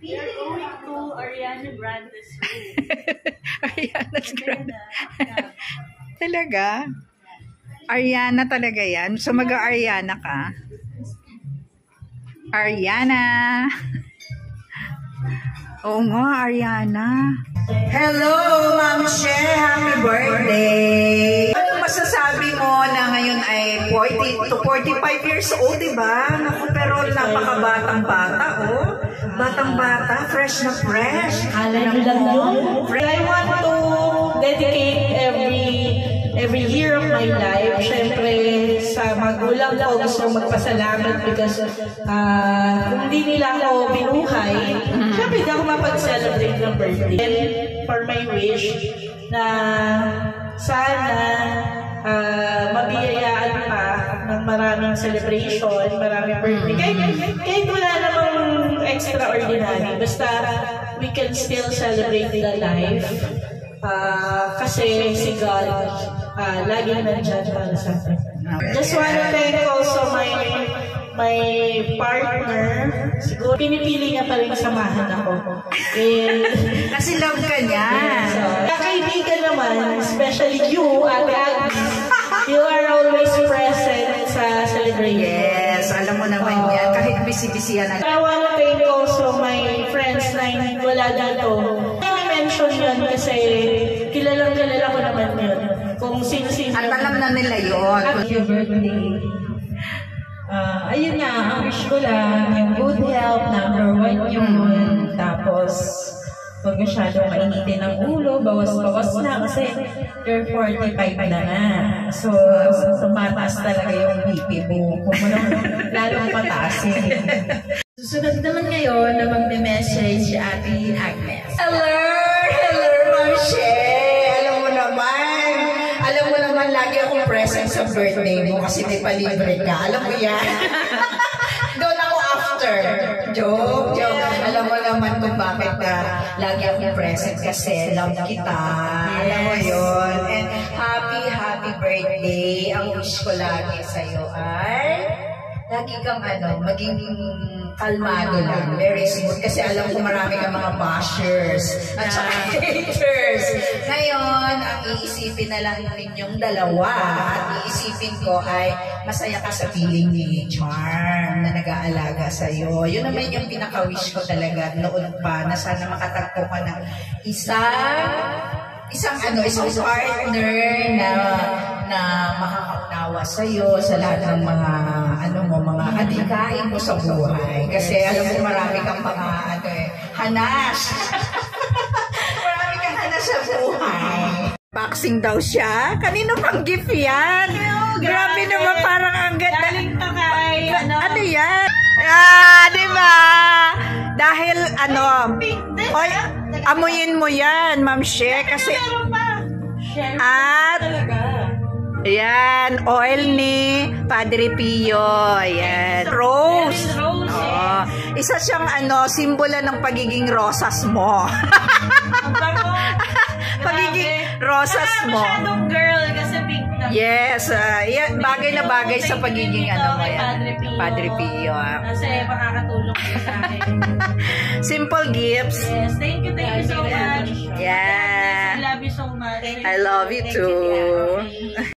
We are going to Ariana Grande's room. Ariana Grande. Talaga? Ariana talaga yan? So mag-Ariana ka? Ariana. Oo nga, Ariana. Hello, Ma'am She. Happy birthday. Ano masasabi mo na ngayon ay 40 to 45 years old, diba? Naku, pero napakabatang-bata, oh. Batang-bata, fresh na fresh. Alam nyo lang yun. I want to dedicate every year of my life, syempre sa magulang ko gusto magpasalamat because kung hindi nila ako binuhay, syempre hindi ako mapag-celebrate ng birthday. And for my wish na sana mabiyayaan pa ng maraming celebration, maraming birthday. Kahit wala namang extraordinary, basta we can still celebrate the life. Kasi si God laging nandyan para sa atin. Just wanna thank also my partner. Siguro pinipili niya pa rin samahan ako. Kasi love ka niya. Kaibigan naman, especially you, Ate Agnes, you are always present sa celebration. Yes, alam mo naman yan. Kahit busy-busy yan. I wanna thank also my friends na wala dito. I-mention yun kasi kilala ko naman yun. Kung sino-sino. At alam na nila yun. Happy birthday. Ayun nga, ang wish ko lang, yung good health, number 1 yun. Tapos, huwag masyadong mainitin ang ulo, bawas-bawas na kasi you're 45 na nga. So, tumataas talaga yung BP mo. Kung mo naman lalong pataasin. Susunod naman ngayon na magme-message si Ate Agnes. Hello, Ma'am She. Alam mo naman, lagi akong present sa birthday mo kasi may palibre ka. Alam mo yan? Doon ako after. Joke. Alam mo naman kung bakit lagi akong present kasi love kita. Alam mo yun. And happy birthday. Ang wish ko lagi sa'yo ay lagi kang maging kalmado lang, very smooth. Kasi alam ko marami kang mga bashers at saka haters. Ngayon, ang iisipin na lang ninyong dalawa at iisipin ko ay masaya ka sa piling ni Charm na nag-aalaga sa'yo. Yun naman yung pinaka-wish ko talaga noon pa na sana makatagpo ka ng isang partner na makakaunawa sa'yo sa lahat ng mga mga adhikain mo sa buhay. Kasi alam mo marami kang mga hanas. Marami kang hanas sa buhay. Boxing daw siya. Kanino pang gift yan? Grabe naman, parang ang ganda. Galing pa kay Ano yan? Diba? Dahil oy, amuyin mo yan, Ma'am She, kasi at ayan, oil ni Padre Pio. Ayan, rose. Oh, isa siyang simbolo ng pagiging rosas mo. Pagiging rosas mo. Masyadong girl kasi pink na. Yes, yan, bagay na bagay sa pagiging mo yan. Padre Pio. Kasi makakatulong po sa akin. Simple gifts. Yes, thank you so much. Yeah. I love you so much. I love you too.